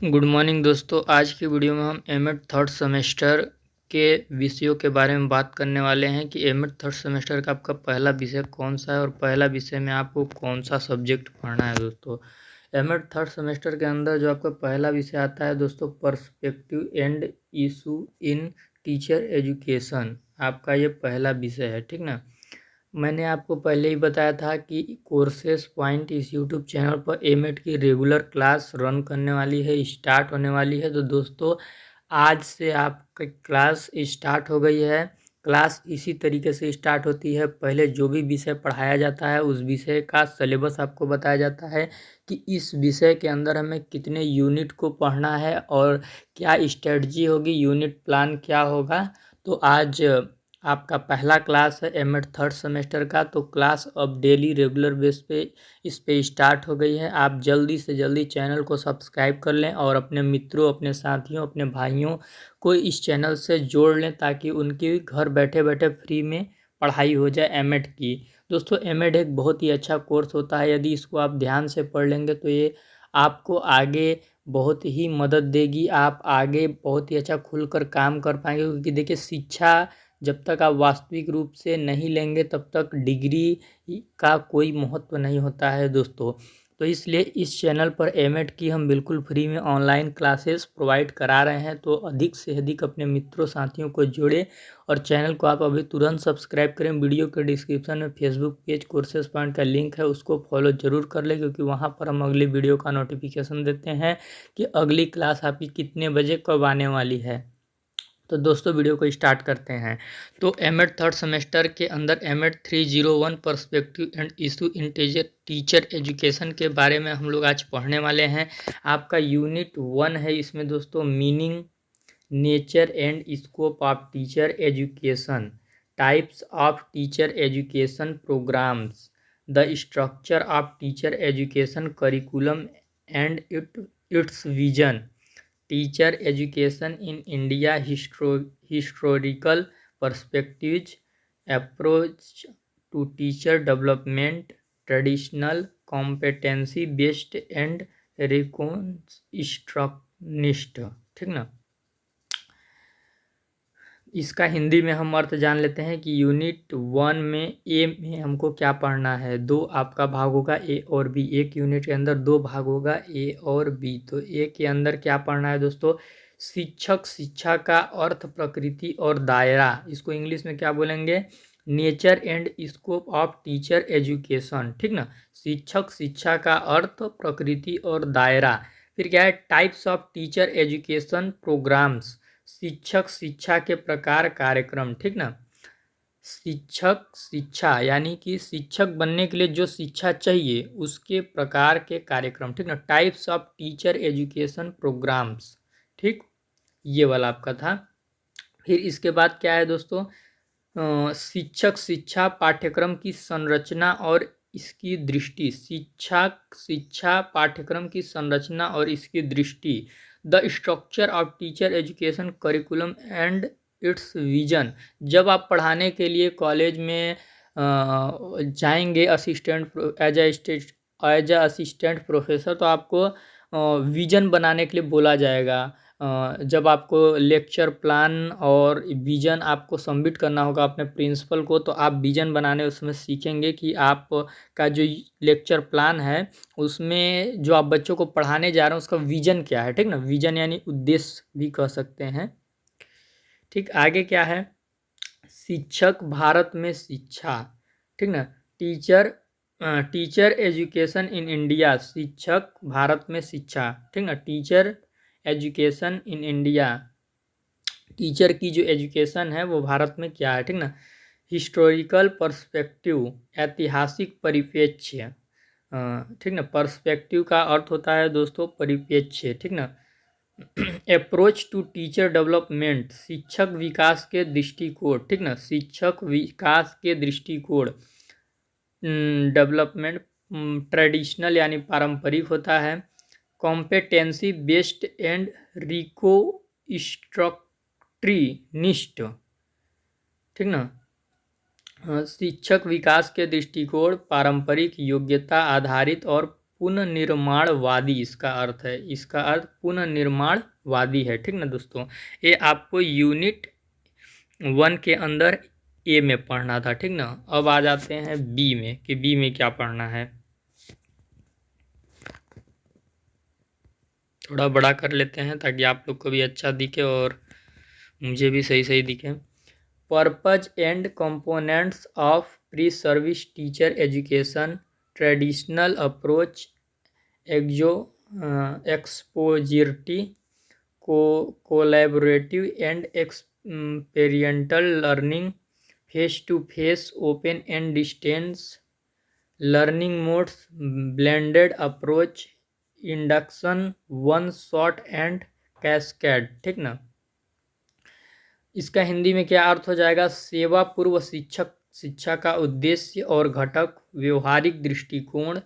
Good morning दोस्तों। आज की वीडियो में हम एमएड थर्ड सेमेस्टर के विषयों के बारे में बात करने वाले हैं कि एमएड थर्ड सेमेस्टर का आपका पहला विषय कौन सा है और पहला विषय में आपको कौन सा सब्जेक्ट पढ़ना है। दोस्तों, एमएड थर्ड सेमेस्टर के अंदर जो आपका पहला विषय आता है दोस्तों, perspective and issue in teacher education, आपका ये पहला विषय है। ठीक ना। मैंने आपको पहले ही बताया था कि कोर्सेस पॉइंट इस यूट्यूब चैनल पर एमएड की रेगुलर क्लास रन करने वाली है, स्टार्ट होने वाली है। तो दोस्तों, आज से आपकी क्लास स्टार्ट हो गई है। क्लास इसी तरीके से स्टार्ट होती है। पहले जो भी विषय पढ़ाया जाता है उस विषय का सिलेबस आपको बताया जाता है कि इस विषय के अंदर हमें कितने यूनिट को पढ़ना है और क्या स्ट्रेटजी होगी, यूनिट प्लान क्या होगा। तो आज आपका पहला क्लास है एमएड थर्ड सेमेस्टर का। तो क्लास अब डेली रेगुलर बेस पे इस पे स्टार्ट हो गई है। आप जल्दी से जल्दी चैनल को सब्सक्राइब कर लें और अपने मित्रों, अपने साथियों, अपने भाइयों को इस चैनल से जोड़ लें ताकि उनकी घर बैठे बैठे फ्री में पढ़ाई हो जाए एमएड की। दोस्तों, एमएड एक बहुत ही अच्छा कोर्स होता है। यदि इसको आप ध्यान से पढ़ लेंगे तो ये आपको आगे बहुत ही मदद देगी। आप आगे बहुत ही अच्छा खुलकर काम कर पाएंगे, क्योंकि देखिए, शिक्षा जब तक आप वास्तविक रूप से नहीं लेंगे तब तक डिग्री का कोई महत्व नहीं होता है दोस्तों। तो इसलिए इस चैनल पर एमएड की हम बिल्कुल फ्री में ऑनलाइन क्लासेस प्रोवाइड करा रहे हैं। तो अधिक से अधिक अपने मित्रों साथियों को जोड़े और चैनल को आप अभी तुरंत सब्सक्राइब करें। वीडियो के डिस्क्रिप्शन में फेसबुक पेज कोर्सेज पॉइंट का लिंक है, उसको फॉलो ज़रूर कर लें, क्योंकि वहाँ पर हम अगली वीडियो का नोटिफिकेशन देते हैं कि अगली क्लास आपकी कितने बजे कब आने वाली है। तो दोस्तों, वीडियो को स्टार्ट करते हैं। तो एमएड थर्ड सेमेस्टर के अंदर MEd 301 perspective and issue in teacher education के बारे में हम लोग आज पढ़ने वाले हैं। आपका यूनिट 1 है इसमें दोस्तों, meaning, nature and scope of teacher education, types of teacher education programmes, the structure of teacher education curriculum and its vision, teacher education in India, historical perspectives, approach to teacher development, traditional competency based and reconstructionist. ठीक ना। इसका हिंदी में हम अर्थ जान लेते हैं कि unit 1 में ए में हमको क्या पढ़ना है। दो आपका भाग होगा, ए और बी। एक यूनिट के अंदर दो भाग होगा, ए और बी। तो ए के अंदर क्या पढ़ना है दोस्तों, शिक्षक, शिक्षा का अर्थ, प्रकृति और दायरा। इसको इंग्लिश में क्या बोलेंगे, nature and scope of teacher education. ठीक ना। शिक्षक, शिक्षा का अर्थ, प्रकृति और दायरा। फिर क्या है, types of teacher education programs, शिक्षक, शिक्षा के प्रकार, कार्यक्रम। ठीक ना। शिक्षक, शिक्षा यानी कि शिक्षक बनने के लिए जो शिक्षा चाहिए उसके प्रकार के कार्यक्रम। ठीक ना। Types of teacher education programs. ठीक, ये वाला आपका था। फिर इसके बाद क्या है दोस्तों, शिक्षक, शिक्षा पाठ्यक्रम की संरचना और इसकी दृष्टि। शिक्षक, शिक्षा पाठ्यक्रम की संरचना और इसकी दृष्टि, the structure of teacher education curriculum and its vision. जब आप पढ़ाने के लिए कॉलेज में जाएंगे assistant as a assistant professor, तो आपको विजन बनाने के लिए बोला जाएगा। जब आपको लेक्चर प्लान और विज़न आपको सबमिट करना होगा अपने प्रिंसिपल को, तो आप विज़न बनाने उसमें सीखेंगे कि आप का जो लेक्चर प्लान है उसमें जो आप बच्चों को पढ़ाने जा रहे हैं उसका विज़न क्या है। ठीक ना। विज़न यानी उद्देश्य भी कह सकते हैं। ठीक, आगे क्या है, शिक्षक भारत में शिक्षा। ठीक ना। Teacher, teacher education in India, शिक्षक भारत में शिक्षा। ठीक ना। Teacher education in India, teacher की जो एजुकेशन है वो भारत में क्या है। ठीक ना। हिस्टोरिकल पर्सपेक्टिव, ऐतिहासिक परिप्रेक्ष्य। ठीक ना। पर्सपेक्टिव का अर्थ होता है दोस्तों परिप्रेक्ष्य। ठीक ना। अप्रोच टू टीचर डेवलपमेंट, शिक्षक विकास के दृष्टिकोण। ठीक ना। शिक्षक विकास के दृष्टिकोण। डेवलपमेंट ट्रेडिशनल यानी पारंपरिक होता है। Competency based and reconstructionist. ठीक ना। शिक्षक विकास के दृष्टिकोण पारंपरिक, योग्यता आधारित और पुनर्निर्माणवादी इसका अर्थ है, इसका अर्थ पुनर्निर्माणवादी है। ठीक ना दोस्तों, ये आपको यूनिट 1 के अंदर ए में पढ़ना था। ठीक ना, अब आ जाते हैं बी में कि बी में क्या पढ़ना है। थोड़ा बड़ा कर लेते हैं ताकि आप लोग को भी अच्छा दिखे और मुझे भी सही सही दिखे। Purpose and components of pre service teacher education, traditional approach, expository, collaborative and experiential learning, face to face, open and distance learning modes, blended approach, induction, one shot and cascade. ठीक ना, इसका हिंदी में क्या अर्थ हो जाएगा। सेवा पूर्व शिक्षा का उद्देश्य और घटक, व्यवहारिक दृष्टिकोण,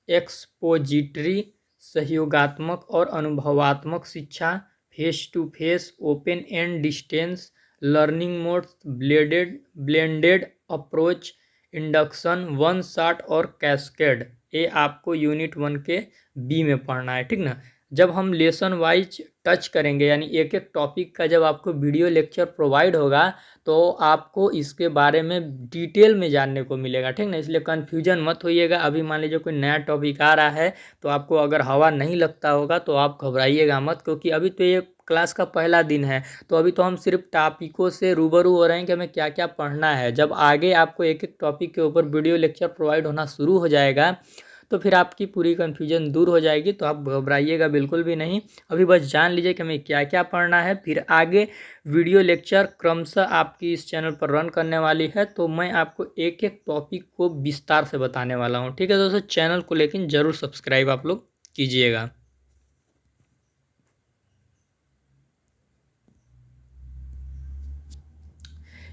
एक्सपोजिटरी सहयोगात्मक और अनुभवात्मक शिक्षा, face to face, open and distance learning modes, blended approach, induction, one shot और कैस्केड। ये आपको यूनिट 1 के बी में पढ़ना है। ठीक ना, जब हम लेसन वाइज टच करेंगे यानी एक एक टॉपिक का जब आपको वीडियो लेक्चर प्रोवाइड होगा तो आपको इसके बारे में डिटेल में जानने को मिलेगा। ठीक ना, इसलिए कन्फ्यूजन मत होइएगा। अभी मान लीजिए कोई नया टॉपिक आ रहा है तो आपको अगर हवा नहीं लगता होगा तो आप घबराइएगा मत, क्योंकि अभी तो ये क्लास का पहला दिन है। तो अभी तो हम सिर्फ टॉपिकों से रूबरू हो रहे हैं कि हमें क्या क्या पढ़ना है। जब आगे आपको एक एक टॉपिक के ऊपर वीडियो लेक्चर प्रोवाइड होना शुरू हो जाएगा तो फिर आपकी पूरी कन्फ्यूजन दूर हो जाएगी। तो आप घबराइएगा बिल्कुल भी नहीं, अभी बस जान लीजिए कि हमें क्या क्या पढ़ना है। फिर आगे वीडियो लेक्चर क्रमशः आपकी इस चैनल पर रन करने वाली है, तो मैं आपको एक एक टॉपिक को विस्तार से बताने वाला हूँ। ठीक है दोस्तों, चैनल को लेकिन ज़रूर सब्सक्राइब आप लोग कीजिएगा।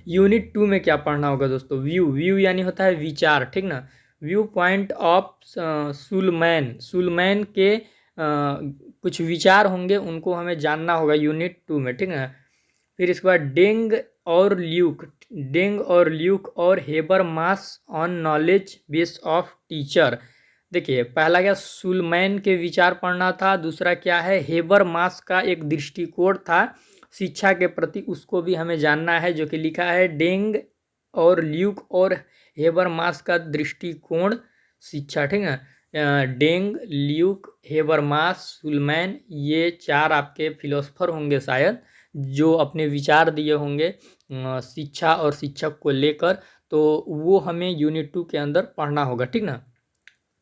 यूनिट 2 में क्या पढ़ना होगा दोस्तों। व्यू यानी होता है विचार। ठीक ना, व्यू पॉइंट ऑफ सुलमैन के कुछ विचार होंगे, उनको हमें जानना होगा यूनिट 2 में। ठीक ना, फिर इसके बाद डेंग और ल्यूक और Habermas on knowledge base of teacher. देखिए, पहला क्या सुलमैन के विचार पढ़ना था, दूसरा क्या है हेबरमास का एक दृष्टिकोण था शिक्षा के प्रति, उसको भी हमें जानना है, जो कि लिखा है डेंग और ल्यूक और हेबरमास का दृष्टिकोण शिक्षा। ठीक है, डेंग, ल्यूक, हेबरमास, सुलमैन, ये 4 आपके फिलोसफर होंगे शायद, जो अपने विचार दिए होंगे शिक्षा और शिक्षक को लेकर। तो वो हमें यूनिट 2 के अंदर पढ़ना होगा। ठीक ना,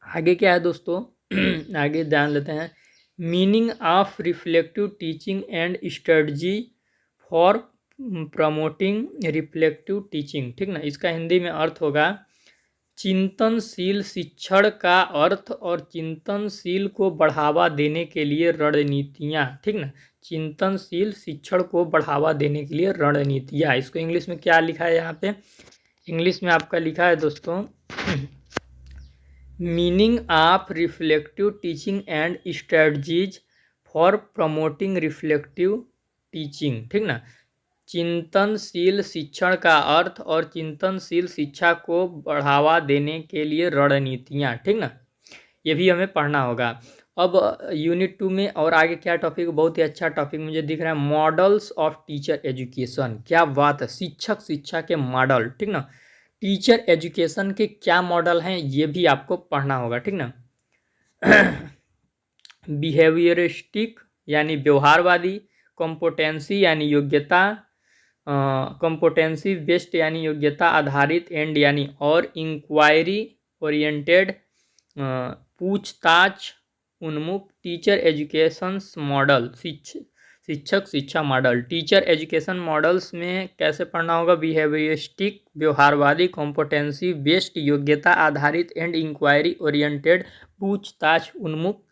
आगे क्या है दोस्तों आगे ध्यान लेते हैं। Meaning of reflective teaching and strategy for promoting reflective teaching. ठीक ना, इसका हिंदी में अर्थ होगा चिंतनशील शिक्षण का अर्थ और चिंतनशील को बढ़ावा देने के लिए रणनीतियाँ। ठीक ना, चिंतनशील शिक्षण को बढ़ावा देने के लिए रणनीतियाँ। इसको इंग्लिश में क्या लिखा है यहाँ पे, इंग्लिश में आपका लिखा है दोस्तों meaning of reflective teaching and strategies for promoting reflective teaching. ठीक ना, चिंतनशील शिक्षण का अर्थ और चिंतनशील शिक्षा को बढ़ावा देने के लिए रणनीतियाँ। ठीक ना, ये भी हमें पढ़ना होगा। अब यूनिट 2 में और आगे क्या टॉपिक, बहुत ही अच्छा टॉपिक मुझे दिख रहा है, मॉडल्स ऑफ टीचर एजुकेशन। क्या बात है, शिक्षा के मॉडल। ठीक ना, टीचर एजुकेशन के क्या मॉडल हैं ये भी आपको पढ़ना होगा। ठीक ना, बिहेवियरिस्टिक यानी व्यवहारवादी, कॉम्पिटेंसी यानी योग्यता, कॉम्पिटेंसी बेस्ड यानी योग्यता आधारित, एंड यानी और, इंक्वायरी ओरिएंटेड पूछताछ उन्मुख, टीचर एजुकेशन मॉडल शिक्षक शिक्षा मॉडल। टीचर एजुकेशन मॉडल्स में कैसे पढ़ना होगा, बिहेवियरिस्टिक व्यवहारवादी, कॉम्पिटेंसी बेस्ड योग्यता आधारित, एंड इंक्वायरी ओरिएंटेड पूछताछ उन्मुख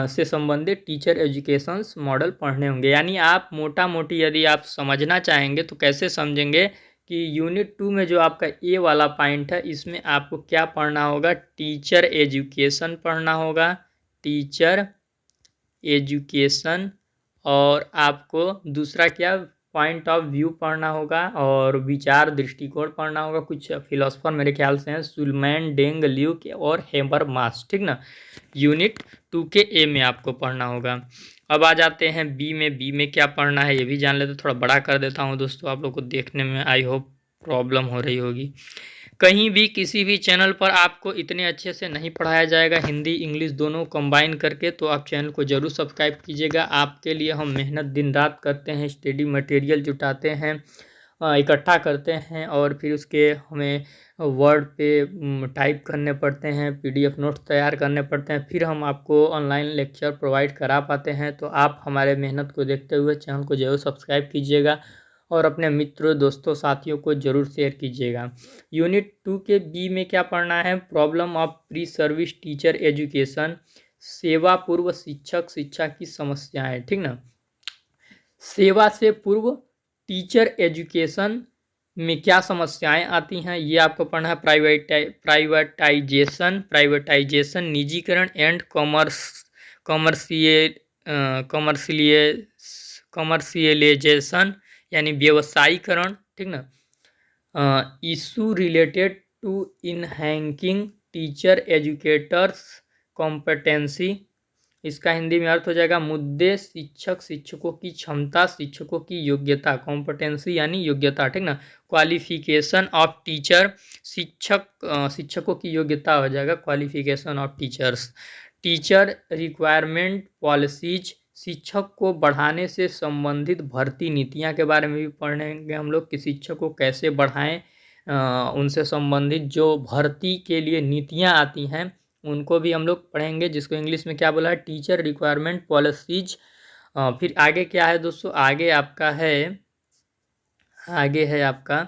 से संबंधित टीचर एजुकेशन मॉडल पढ़ने होंगे। यानी आप मोटा मोटी यदि आप समझना चाहेंगे तो कैसे समझेंगे कि यूनिट 2 में जो आपका ए वाला पॉइंट है इसमें आपको क्या पढ़ना होगा, टीचर एजुकेशन पढ़ना होगा, टीचर एजुकेशन, और आपको दूसरा क्या पॉइंट ऑफ व्यू पढ़ना होगा और विचार दृष्टिकोण पढ़ना होगा। कुछ फिलोसफर मेरे ख्याल से हैं, सुलमैन, डेंग, ल्यूक और हेबरमास, ठीक ना। यूनिट 2 के ए में आपको पढ़ना होगा। अब आ जाते हैं बी में। बी में क्या पढ़ना है ये भी जान लेते। थोड़ा बड़ा कर देता हूँ दोस्तों, आप लोग को देखने में आई होप प्रॉब्लम हो रही होगी। कहीं भी किसी भी चैनल पर आपको इतने अच्छे से नहीं पढ़ाया जाएगा, हिंदी इंग्लिश दोनों कंबाइन करके, तो आप चैनल को ज़रूर सब्सक्राइब कीजिएगा। आपके लिए हम मेहनत दिन रात करते हैं, स्टडी मटेरियल जुटाते हैं, इकट्ठा करते हैं और फिर उसके हमें वर्ड पे टाइप करने पड़ते हैं, पीडीएफ नोट्स तैयार करने पड़ते हैं, फिर हम आपको ऑनलाइन लेक्चर प्रोवाइड करा पाते हैं। तो आप हमारे मेहनत को देखते हुए चैनल को ज़रूर सब्सक्राइब कीजिएगा और अपने मित्रों दोस्तों साथियों को ज़रूर शेयर कीजिएगा। यूनिट 2 के बी में क्या पढ़ना है? Problem of pre service teacher education, सेवा पूर्व शिक्षक शिक्षा की समस्याएं, ठीक ना। सेवा से पूर्व टीचर एजुकेशन में क्या समस्याएं आती हैं ये आपको पढ़ना है। प्राइवेटाइजेशन, निजीकरण एंड कमर्शियलाइजेशन यानी व्यवसायीकरण, ठीक ना। Issue related to enhancing teacher educators competency, इसका हिंदी में अर्थ हो जाएगा मुद्दे शिक्षकों की क्षमता, शिक्षकों की योग्यता, कॉम्पिटेंसी यानी योग्यता, ठीक ना। क्वालिफिकेशन ऑफ टीचर, शिक्षकों की योग्यता हो जाएगा qualification of teachers. Teacher requirement policies, शिक्षक को बढ़ाने से संबंधित भर्ती नीतियां के बारे में भी पढ़ेंगे हम लोग कि शिक्षक को कैसे बढ़ाएं, उनसे संबंधित जो भर्ती के लिए नीतियां आती हैं उनको भी हम लोग पढ़ेंगे, जिसको इंग्लिश में क्या बोला है? Teacher requirement policies. फिर आगे क्या है दोस्तों? आगे है आपका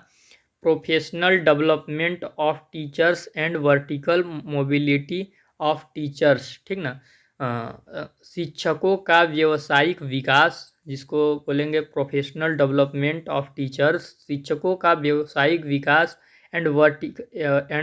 professional development of teachers and vertical mobility of teachers, ठीक ना। शिक्षकों का व्यावसायिक विकास, जिसको बोलेंगे प्रोफेशनल डेवलपमेंट ऑफ टीचर्स, शिक्षकों का व्यावसायिक विकास and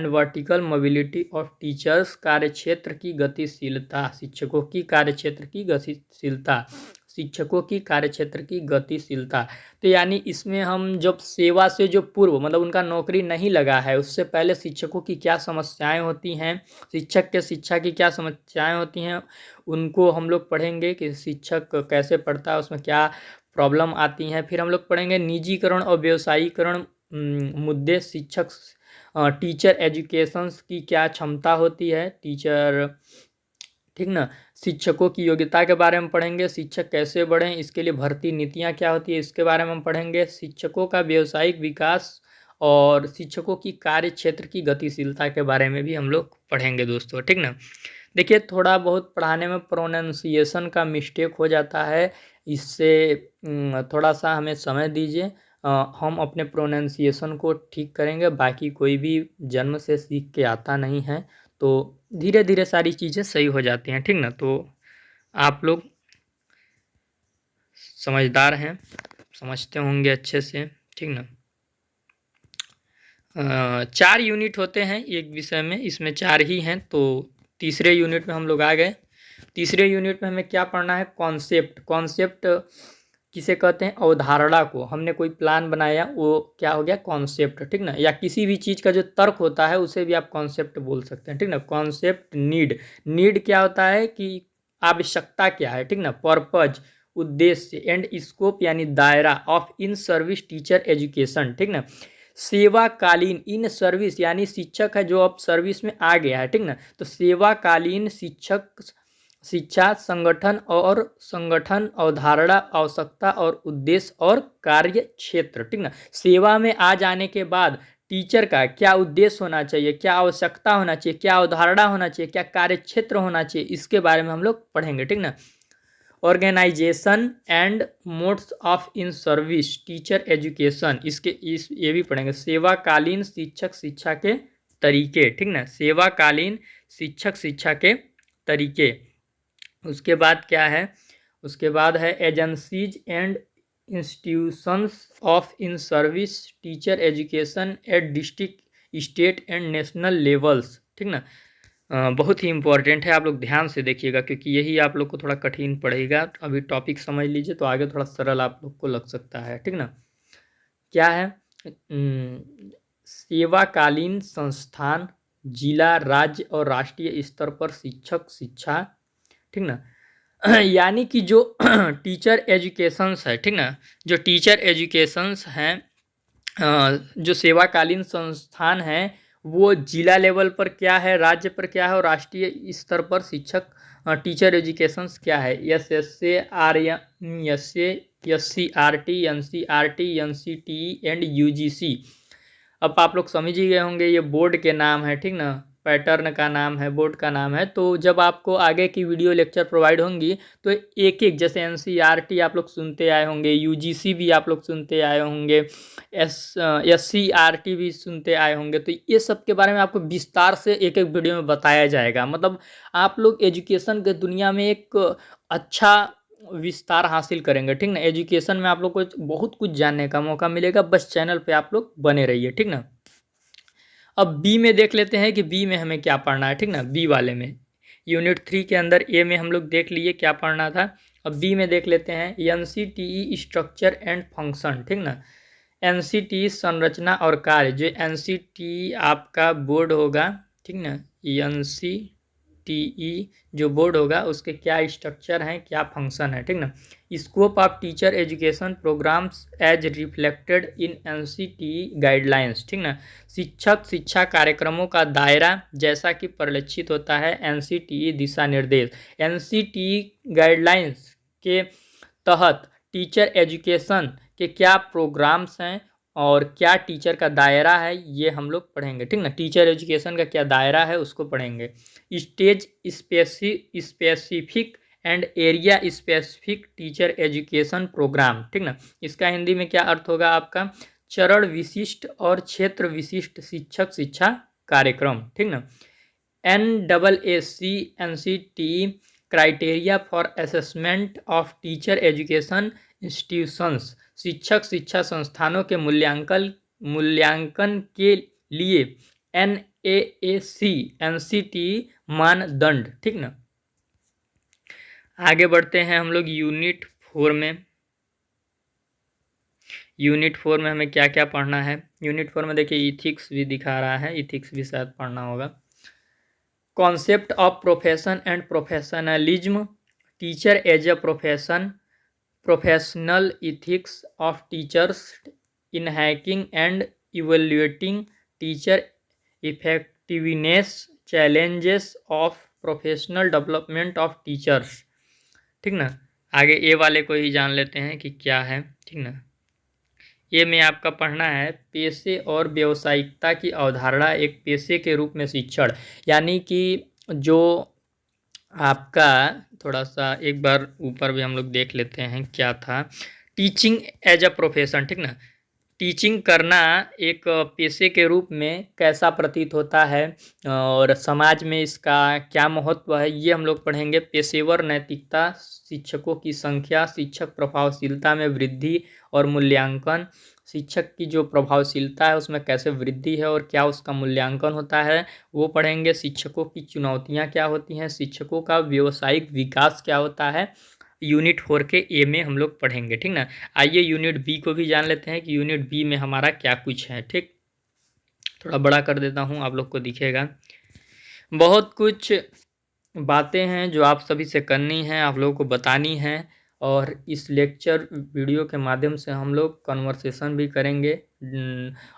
vertical mobility of teachers, कार्यक्षेत्र की गतिशीलता, शिक्षकों की कार्यक्षेत्र की गतिशीलता, शिक्षकों की कार्यक्षेत्र की गतिशीलता। तो यानी इसमें हम जब सेवा से जो पूर्व मतलब उनका नौकरी नहीं लगा है उससे पहले शिक्षकों की क्या समस्याएं होती हैं, शिक्षक के शिक्षा की क्या समस्याएं होती हैं, उनको हम लोग पढ़ेंगे कि शिक्षक कैसे पढ़ता है, उसमें क्या प्रॉब्लम आती हैं। फिर हम लोग पढ़ेंगे निजीकरण और व्यवसायीकरण मुद्दे, टीचर एजुकेशन की क्या क्षमता होती है, टीचर, ठीक ना। शिक्षकों की योग्यता के बारे में पढ़ेंगे, शिक्षक कैसे बढ़ें, इसके लिए भर्ती नीतियां क्या होती है इसके बारे में हम पढ़ेंगे। शिक्षकों का व्यावसायिक विकास और शिक्षकों की कार्य क्षेत्र की गतिशीलता के बारे में भी हम लोग पढ़ेंगे दोस्तों, ठीक ना। देखिए थोड़ा बहुत पढ़ाने में प्रोनाउंसिएशन का मिस्टेक हो जाता है, इससे थोड़ा सा हमें समय दीजिए, हम अपने प्रोनाउंसिएशन को ठीक करेंगे। बाकी कोई भी जन्म से सीख के आता नहीं है, तो धीरे धीरे सारी चीज़ें सही हो जाती हैं, ठीक ना। तो आप लोग समझदार हैं, समझते होंगे अच्छे से, ठीक ना। 4 यूनिट होते हैं एक विषय में, इसमें 4 ही हैं, तो तीसरे यूनिट में हम लोग आ गए। तीसरे यूनिट में हमें क्या पढ़ना है? कॉन्सेप्ट किसे कहते हैं? अवधारणा को। हमने कोई प्लान बनाया, वो क्या हो गया? कॉन्सेप्ट, ठीक ना। या किसी भी चीज़ का जो तर्क होता है उसे भी आप कॉन्सेप्ट बोल सकते हैं, ठीक ना। कॉन्सेप्ट, नीड क्या होता है कि आवश्यकता क्या है, ठीक ना। पर्पज, उद्देश्य, एंड स्कोप यानी दायरा of in service teacher education, ठीक ना। सेवाकालीन, इन सर्विस यानी शिक्षक है जो अब सर्विस में आ गया है, ठीक ना। तो सेवाकालीन शिक्षक शिक्षा संगठन अवधारणा, आवश्यकता और उद्देश्य और कार्य क्षेत्र, ठीक ना। सेवा में आ जाने के बाद टीचर का क्या उद्देश्य होना चाहिए, क्या आवश्यकता होना चाहिए, क्या अवधारणा होना चाहिए, क्या कार्य क्षेत्र होना चाहिए, इसके बारे में हम लोग पढ़ेंगे, ठीक ना। Organisation and modes of in service teacher education, ये भी पढ़ेंगे। सेवाकालीन शिक्षक शिक्षा के तरीके, ठीक ना। सेवाकालीन शिक्षक शिक्षा के तरीके। उसके बाद क्या है? उसके बाद है agencies and institutions of in service teacher education at district, state and national levels, ठीक ना। बहुत ही इम्पोर्टेंट है, आप लोग ध्यान से देखिएगा क्योंकि यही आप लोग को थोड़ा कठिन पड़ेगा। अभी टॉपिक समझ लीजिए तो आगे थोड़ा सरल आप लोग को लग सकता है, ठीक ना। क्या है? सेवाकालीन संस्थान, जिला, राज्य और राष्ट्रीय स्तर पर शिक्षक शिक्षा, ठीक ना। यानी कि जो टीचर एजुकेशंस है, ठीक ना, जो टीचर एजुकेशंस हैं, जो सेवाकालीन संस्थान हैं, वो जिला लेवल पर क्या है, राज्य पर क्या है और राष्ट्रीय स्तर पर शिक्षक टीचर एजुकेशंस क्या है। एस एस से R S C R T, N C R T, N C T and U G C. अब आप लोग समझ ही गए होंगे ये बोर्ड के नाम है, ठीक ना, पैटर्न का नाम है, बोर्ड का नाम है। तो जब आपको आगे की वीडियो लेक्चर प्रोवाइड होंगी तो एक एक, जैसे एनसीईआरटी आप लोग सुनते आए होंगे, यूजीसी भी आप लोग सुनते आए होंगे, एससीईआरटी भी सुनते आए होंगे, तो ये सब के बारे में आपको विस्तार से एक एक वीडियो में बताया जाएगा। मतलब आप लोग एजुकेशन के दुनिया में एक अच्छा विस्तार हासिल करेंगे, ठीक ना। एजुकेशन में आप लोग को बहुत कुछ जानने का मौका मिलेगा, बस चैनल पे आप लोग बने रहिए, ठीक ना। अब बी में देख लेते हैं कि बी में हमें क्या पढ़ना है, ठीक ना। बी वाले में यूनिट 3 के अंदर ए में हम लोग देख लिए क्या पढ़ना था। अब बी में देख लेते हैं एनसीटीई स्ट्रक्चर एंड फंक्शन, ठीक ना। एनसीटीई संरचना और कार्य, जो एनसीटीई आपका बोर्ड होगा, ठीक ना, एनसीटीई जो बोर्ड होगा उसके क्या स्ट्रक्चर हैं, क्या फंक्शन है, ठीक ना। Scope of teacher education programs as reflected in NCTE guidelines, ठीक ना। शिक्षक शिक्षा कार्यक्रमों का दायरा जैसा कि परिलक्षित होता है एनसीटीई दिशा निर्देश। एनसीटीई गाइडलाइंस के तहत टीचर एजुकेशन के क्या प्रोग्राम्स हैं और क्या टीचर का दायरा है, ये हम लोग पढ़ेंगे, ठीक ना। टीचर एजुकेशन का क्या दायरा है उसको पढ़ेंगे। Stage specific and area specific teacher education program, ठीक ना। इसका हिंदी में क्या अर्थ होगा आपका? चरण विशिष्ट और क्षेत्र विशिष्ट शिक्षक शिक्षा कार्यक्रम, ठीक ना। NAAC-NCT criteria for assessment of teacher education institutions, शिक्षक शिक्षा संस्थानों के मूल्यांकन के लिए NAAC-NCT मानदंड, ठीक ना। आगे बढ़ते हैं हम लोग यूनिट 4 में। यूनिट 4 में हमें क्या क्या पढ़ना है? यूनिट 4 में देखिए इथिक्स भी दिखा रहा है, इथिक्स भी शायद पढ़ना होगा। Concept of profession and professionalism, teacher as a profession, professional ethics of teachers in hacking and evaluating teacher effectiveness, challenges of professional development of teachers, ठीक ना। आगे ए वाले को ही जान लेते हैं कि क्या है, ठीक ना। ये में आपका पढ़ना है पेशे और व्यावसायिकता की अवधारणा, एक पेशे के रूप में शिक्षण, यानी कि जो आपका थोड़ा सा एक बार ऊपर भी हम लोग देख लेते हैं क्या था। टीचिंग एज अ प्रोफेशन, ठीक ना। टीचिंग करना एक पेशे के रूप में कैसा प्रतीत होता है और समाज में इसका क्या महत्व है, ये हम लोग पढ़ेंगे। पेशेवर नैतिकता, शिक्षकों की संख्या, शिक्षक प्रभावशीलता में वृद्धि और मूल्यांकन, शिक्षक की जो प्रभावशीलता है उसमें कैसे वृद्धि है और क्या उसका मूल्यांकन होता है, वो पढ़ेंगे। शिक्षकों की चुनौतियाँ क्या होती हैं, शिक्षकों का व्यावसायिक विकास क्या होता है, यूनिट 4 के ए में हम लोग पढ़ेंगे, ठीक ना। आइए यूनिट बी को भी जान लेते हैं कि यूनिट बी में हमारा क्या कुछ है, ठीक। थोड़ा बड़ा कर देता हूँ, आप लोग को दिखेगा। बहुत कुछ बातें हैं जो आप सभी से करनी है, आप लोगों को बतानी है, और इस लेक्चर वीडियो के माध्यम से हम लोग कन्वर्सेशन भी करेंगे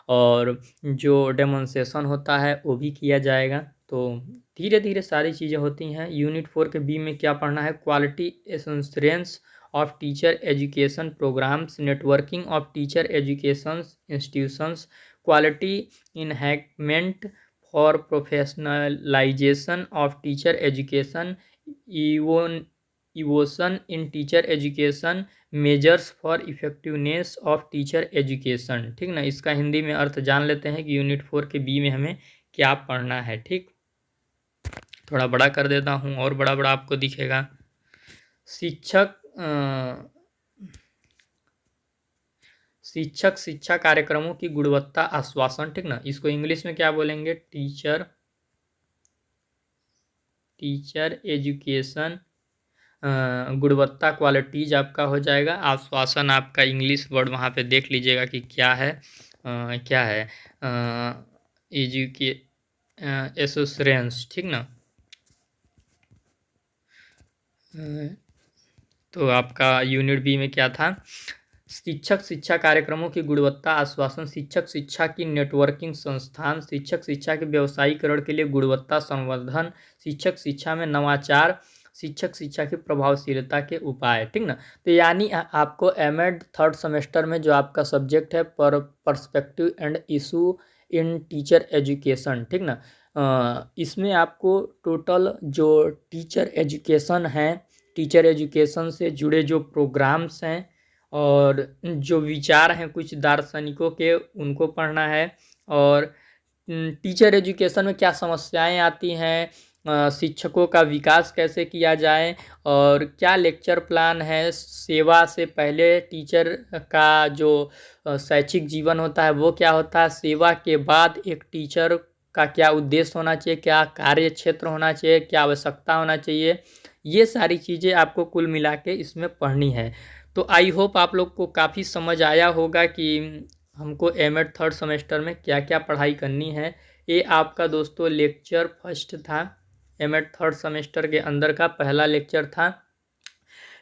और जो डेमोन्स्ट्रेशन होता है वो भी किया जाएगा। तो धीरे धीरे सारी चीज़ें होती हैं। यूनिट 4 के बी में क्या पढ़ना है? Quality assurance of teacher education programmes, networking of teacher education institutions, quality enhancement for professionalisation of teacher education, evolution in teacher education, measures for effectiveness of teacher education, ठीक ना। इसका हिंदी में अर्थ जान लेते हैं कि यूनिट 4 के बी में हमें क्या पढ़ना है, ठीक। थोड़ा बड़ा कर देता हूँ और बड़ा बड़ा आपको दिखेगा। शिक्षक शिक्षा कार्यक्रमों की गुणवत्ता आश्वासन, ठीक ना। इसको इंग्लिश में क्या बोलेंगे? टीचर टीचर एजुकेशन गुणवत्ता क्वालिटीज आपका हो जाएगा। आश्वासन आपका इंग्लिश वर्ड वहाँ पे देख लीजिएगा कि क्या है। क्या है एजुके एसोरेंस, ठीक ना। तो आपका यूनिट बी में क्या था? शिक्षक शिक्षा कार्यक्रमों की गुणवत्ता आश्वासन, शिक्षक शिक्षा की नेटवर्किंग संस्थान, शिक्षक शिक्षा के व्यवसायीकरण के लिए गुणवत्ता संवर्धन, शिक्षक शिक्षा में नवाचार, शिक्षक शिक्षा की प्रभावशीलता के उपाय, ठीक ना। तो यानी आपको एमएड थर्ड सेमेस्टर में जो आपका सब्जेक्ट है perspective and issue in teacher education, ठीक ना। इसमें आपको टोटल जो टीचर एजुकेशन है, टीचर एजुकेशन से जुड़े जो प्रोग्राम्स हैं और जो विचार हैं कुछ दार्शनिकों के, उनको पढ़ना है। और टीचर एजुकेशन में क्या समस्याएं आती हैं, शिक्षकों का विकास कैसे किया जाए, और क्या लेक्चर प्लान है, सेवा से पहले टीचर का जो शैक्षिक जीवन होता है वो क्या होता है, सेवा के बाद एक टीचर का क्या उद्देश्य होना चाहिए, क्या कार्य क्षेत्र होना चाहिए, क्या आवश्यकता होना चाहिए, ये सारी चीज़ें आपको कुल मिला के इसमें पढ़नी है। तो आई होप आप लोग को काफ़ी समझ आया होगा कि हमको एमएड थर्ड सेमेस्टर में क्या क्या पढ़ाई करनी है। ये आपका दोस्तों लेक्चर फर्स्ट था, एमएड थर्ड सेमेस्टर के अंदर का पहला लेक्चर था।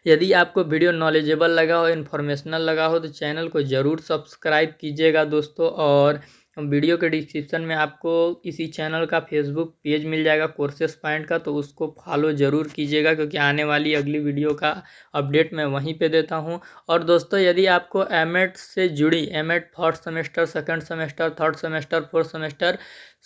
यदि आपको वीडियो नॉलेजेबल लगा हो, इन्फॉर्मेशनल लगा हो, तो चैनल को ज़रूर सब्सक्राइब कीजिएगा दोस्तों। और वीडियो के डिस्क्रिप्शन में आपको इसी चैनल का फेसबुक पेज मिल जाएगा कोर्सेस पॉइंट का, तो उसको फॉलो ज़रूर कीजिएगा क्योंकि आने वाली अगली वीडियो का अपडेट मैं वहीं पे देता हूं। और दोस्तों यदि आपको एमएड से जुड़ी, MEd first semester, second semester, third semester, fourth semester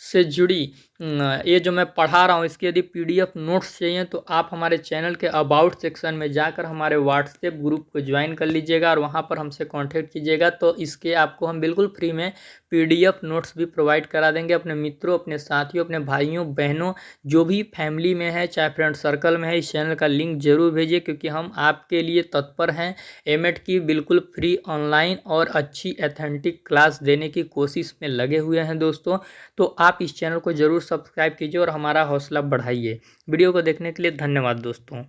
से जुड़ी ये जो मैं पढ़ा रहा हूँ इसकी यदि पीडीएफ नोट्स चाहिए तो आप हमारे चैनल के अबाउट सेक्शन में जाकर हमारे व्हाट्सएप ग्रुप को ज्वाइन कर लीजिएगा और वहाँ पर हमसे कांटेक्ट कीजिएगा। तो इसके आपको हम बिल्कुल फ्री में पीडीएफ नोट्स भी प्रोवाइड करा देंगे। अपने मित्रों, अपने साथियों, अपने भाइयों बहनों जो भी फैमिली में है, चाहे फ्रेंड सर्कल में है, इस चैनल का लिंक जरूर भेजिए क्योंकि हम आपके लिए तत्पर हैं। एमएड की बिल्कुल फ्री ऑनलाइन और अच्छी एथेंटिक क्लास देने की कोशिश में लगे हुए हैं दोस्तों। तो आप इस चैनल को ज़रूर सब्सक्राइब कीजिए और हमारा हौसला बढ़ाइए। वीडियो को देखने के लिए धन्यवाद दोस्तों।